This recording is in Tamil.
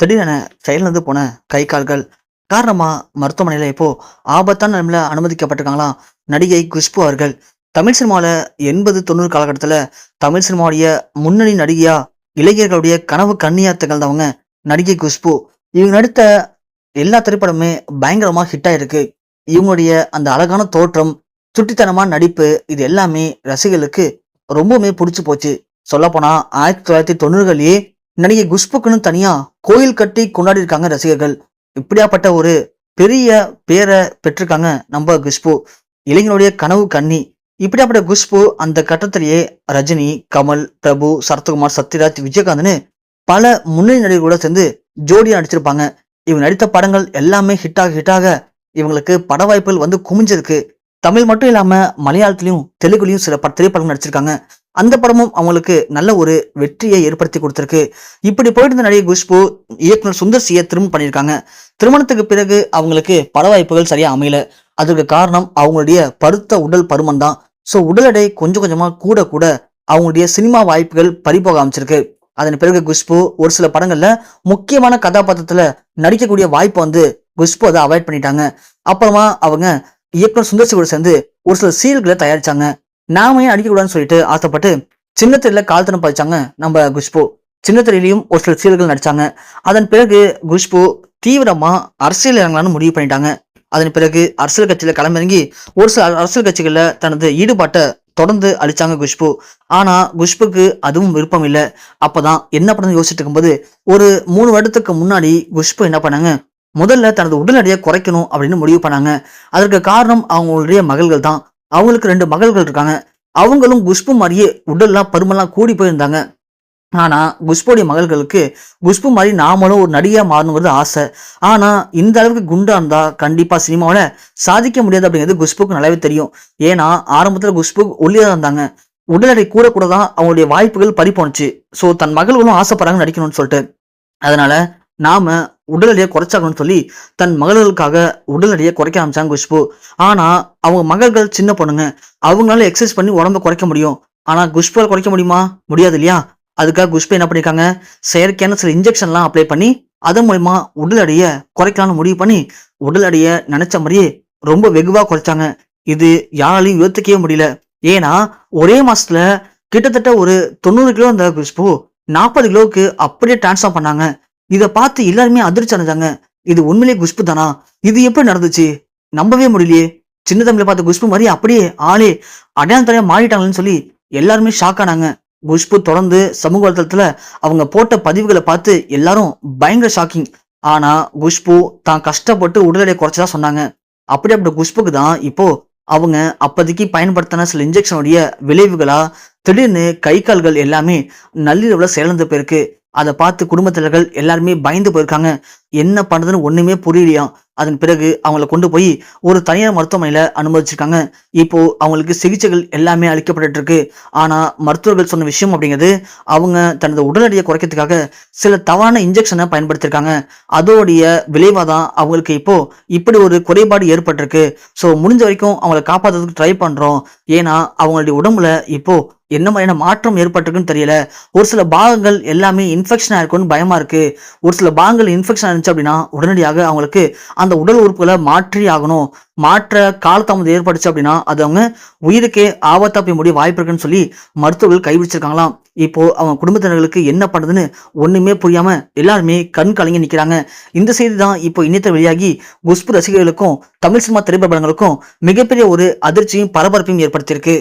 திடீரென செயலிழந்து போன கை கால்கள் காரணமா மருத்துவமனையில இப்போ ஆபத்தான நிலைமையில அனுமதிக்கப்பட்டிருக்காங்களாம் நடிகை குஷ்பு அவர்கள். தமிழ் சினிமாவில் 80 90 காலகட்டத்தில் தமிழ் சினிமாவுடைய முன்னணி நடிகையா இளைஞர்களுடைய கனவு கன்னியா திகழ்ந்தவங்க நடிகை குஷ்பு. இவங்க நடித்த எல்லா திரைப்படமுமே பயங்கரமா ஹிட் ஆயிருக்கு. இவங்களுடைய அந்த அழகான தோற்றம், சுட்டித்தனமான நடிப்பு, இது எல்லாமே ரசிகர்களுக்கு ரொம்பவுமே பிடிச்சு போச்சு. சொல்லப்போனா 1990களிலேயே நடிகை குஷ்புக்குன்னு தனியா கோயில் கட்டி கொண்டாடி இருக்காங்க ரசிகர்கள். இப்படியாப்பட்ட ஒரு பெரிய பேரை பெற்றிருக்காங்க நம்ம குஷ்பு. இளைஞனுடைய கனவு கன்னி. இப்படியாப்பட்ட குஷ்பு அந்த கட்டத்திலேயே ரஜினி, கமல், பிரபு, சரத்குமார், சத்யராஜ், விஜயகாந்த்னு பல முன்னணி நடிகர்களோட சேர்ந்து ஜோடியா நடிச்சிருப்பாங்க. இவங்க நடித்த படங்கள் எல்லாமே ஹிட்டாக இவங்களுக்கு பட வாய்ப்புகள் வந்து குமிஞ்சிருக்கு. தமிழ் மட்டும் இல்லாம மலையாளத்திலையும் தெலுங்குலையும் சில திரைப்படங்கள் நடிச்சிருக்காங்க. அந்த படமும் அவங்களுக்கு நல்ல ஒரு வெற்றியை ஏற்படுத்தி கொடுத்திருக்கு. இப்படி போயிட்டு இருந்த நடிகை குஷ்பு இயக்குனர் சுந்தர் சியை திருமணம் பண்ணியிருக்காங்க. திருமணத்துக்கு பிறகு அவங்களுக்கு பட வாய்ப்புகள் சரியா அமையல. அதுக்கு காரணம் அவங்களுடைய பருத்த உடல் பருமன் தான். ஸோ உடல் எடை கொஞ்சம் கொஞ்சமா கூட அவங்களுடைய சினிமா வாய்ப்புகள் பறிபோக ஆரம்பிச்சிருக்கு. அதன் பிறகு குஷ்பு ஒரு சில படங்கள்ல முக்கியமான கதாபாத்திரத்துல நடிக்கக்கூடிய வாய்ப்பை வந்து குஷ்பு அதை அவாய்ட் பண்ணிட்டாங்க. அப்புறமா அவங்க இயக்குனர் சுந்தர் சி கூட சேர்ந்து ஒரு சில சீரியல்களை தயாரிச்சாங்க. நாம ஏன் அடிக்கக்கூடாதுன்னு சொல்லிட்டு ஆசைப்பட்டு சின்ன திரையில கால்தனம் பதிச்சாங்க நம்ம குஷ்பு. சின்ன திரையிலையும் ஒரு சில சீரியல்கள் நடிச்சாங்க. அதன் பிறகு குஷ்பு தீவிரமா அரசியல் இறங்கலான்னு முடிவு பண்ணிட்டாங்க. அதன் பிறகு அரசியல் கட்சியில களமிறங்கி ஒரு சில அரசியல் கட்சிகள்ல தனது ஈடுபாட்டை தொடர்ந்து அளிச்சாங்க குஷ்பு. ஆனா குஷ்புக்கு அதுவும் விருப்பம் இல்லை. அப்பதான் என்ன பண்ணு யோசிச்சுட்டு இருக்கும்போது ஒரு 3 வருடத்துக்கு முன்னாடி குஷ்பு என்ன பண்ணாங்க, முதல்ல தனது உடல் எடையை குறைக்கணும் அப்படின்னு முடிவு பண்ணாங்க. அதற்கு காரணம் அவங்களுடைய மகள்கள் தான். அவங்களுக்கு 2 மகள்கள் இருக்காங்க. அவங்களும் குஷ்பு மாதிரியே உடல்லாம் பருமெல்லாம் கூடி போயிருந்தாங்க. ஆனா குஷ்புடைய மகள்களுக்கு குஷ்பு மாதிரி நாமளும் ஒரு நடிகையா மாறணுங்கிறது ஆசை. ஆனா இந்த அளவுக்கு குண்டா இருந்தா கண்டிப்பா சினிமாவில சாதிக்க முடியாது அப்படிங்கிறது குஷ்புக்கு நல்லாவே தெரியும். ஏன்னா ஆரம்பத்துல குஷ்பு ஒல்லியா இருந்தாங்க. உடல் எடை கூட தான் அவங்களுடைய வாய்ப்புகள் பறி போனுச்சு. ஸோ தன் மகள்களும் ஆசைப்படுறாங்க நடிக்கணும்னு சொல்லிட்டு. அதனால நாம உடல் எடையை குறைச்சாகணும்னு சொல்லி தன் மகள்களுக்காக உடல் எடையை குறைக்க ஆரம்பிச்சாங்க குஷ்பு. ஆனா அவங்க மகள்கள் சின்ன பொண்ணுங்க. அவங்களால எக்ஸசைஸ் பண்ணி உடம்ப குறைக்க முடியும். ஆனா குஷ்பால் குறைக்க முடியுமா? முடியாது இல்லையா? அதுக்காக குஷ்பு என்ன பண்ணிருக்காங்க, செயற்கையான சில இன்ஜெக்ஷன்லாம் அப்ளை பண்ணி அதன் மூலமா உடல் எடையை குறைக்கலாம்னு முடிவு பண்ணி உடல் எடையை நினைச்ச மாதிரியே ரொம்ப வெகுவா குறைச்சாங்க. இது யாராலையும் யோசிக்கவே முடியல. ஏன்னா ஒரே மாசத்துல கிட்டத்தட்ட ஒரு 90 கிலோ இருந்த குஷ்பு 40 கிலோவுக்கு அப்படியே டிரான்ஸ்ஃபார்ம் பண்ணாங்க. இதை பார்த்து எல்லாருமே அதிர்ச்சி அடைஞ்சாங்க. இது உண்மையிலேயே குஷ்பு தானா? இது எப்படி நடந்துச்சு? நம்பவே முடியலையே. சின்ன தம்பில பார்த்த குஷ்பு மாதிரி அப்படியே ஆளே அடையாளம் தடையா மாறிட்டாங்கன்னு சொல்லி எல்லாருமே ஷாக் ஆனாங்க. குஷ்பு தொடர்ந்து சமூக வலைதளத்துல அவங்க போட்ட பதிவுகளை பார்த்து எல்லாரும் பயங்கர ஷாக்கிங். ஆனா குஷ்பு தான் கஷ்டப்பட்டு உடல் எடையை குறைச்சதா சொன்னாங்க. அப்படிப்பட்ட குஷ்புக்கு தான் இப்போ அவங்க அப்போதைக்கு பயன்படுத்தின சில இன்ஜெக்ஷனுடைய விளைவுகளா திடீர்னு கை கால்கள் எல்லாமே நள்ளிரவுல செயலந்து போயிருக்கு. அதை பார்த்து குடும்பத்தினர்கள் எல்லாருமே பயந்து போயிருக்காங்க. என்ன பண்றதுன்னு ஒண்ணுமே புரியலையாம். அதன் பிறகு அவங்களை கொண்டு போய் ஒரு தனியார் மருத்துவமனையில அனுமதிச்சிருக்காங்க. இப்போ அவங்களுக்கு சிகிச்சைகள் எல்லாமே அளிக்கப்பட்டு இருக்கு. ஆனா மருத்துவர்கள் சொன்ன விஷயம் அப்படிங்கிறது, அவங்க தனது உடல் எடையை குறைக்கிறதுக்காக சில தவறான இன்ஜெக்ஷனை பயன்படுத்திருக்காங்க. அதோடைய விளைவா தான் அவங்களுக்கு இப்போ இப்படி ஒரு குறைபாடு ஏற்பட்டிருக்கு. ஸோ முடிஞ்ச வரைக்கும் அவங்களை காப்பாற்றுறதுக்கு ட்ரை பண்றோம். ஏன்னா அவங்களுடைய உடம்புல இப்போ என்ன மாதிரியான மாற்றம் ஏற்பட்டிருக்குன்னு தெரியல. ஒரு சில பாகங்கள் எல்லாமே இன்ஃபெக்ஷன் ஆயிருக்கும்னு பயமா இருக்கு. ஒரு சில பாகங்கள் இன்ஃபெக்ஷன் இருந்துச்சு அப்படின்னா உடனடியாக அவங்களுக்கு அந்த உடல் உறுப்புகளை மாற்றி ஆகணும். மாற்ற காலதாமதம் ஏற்பட்டுச்சு அப்படின்னா அது அவங்க உயிருக்கே ஆபத்தா போய் முடிய வாய்ப்பு இருக்குன்னு சொல்லி மருத்துவர்கள் கைவிடிச்சிருக்காங்களாம். இப்போ அவங்க குடும்பத்தினர்களுக்கு என்ன பண்ணுதுன்னு ஒண்ணுமே புரியாம எல்லாருமே கண் கலங்கி நிக்கிறாங்க. இந்த செய்தி தான் இப்போ இணையத்தில் வெளியாகி குஷ்பு ரசிகர்களுக்கும் தமிழ் சினிமா திரைப்படங்களுக்கும் மிகப்பெரிய ஒரு அதிர்ச்சியும் பரபரப்பையும் ஏற்படுத்தியிருக்கு.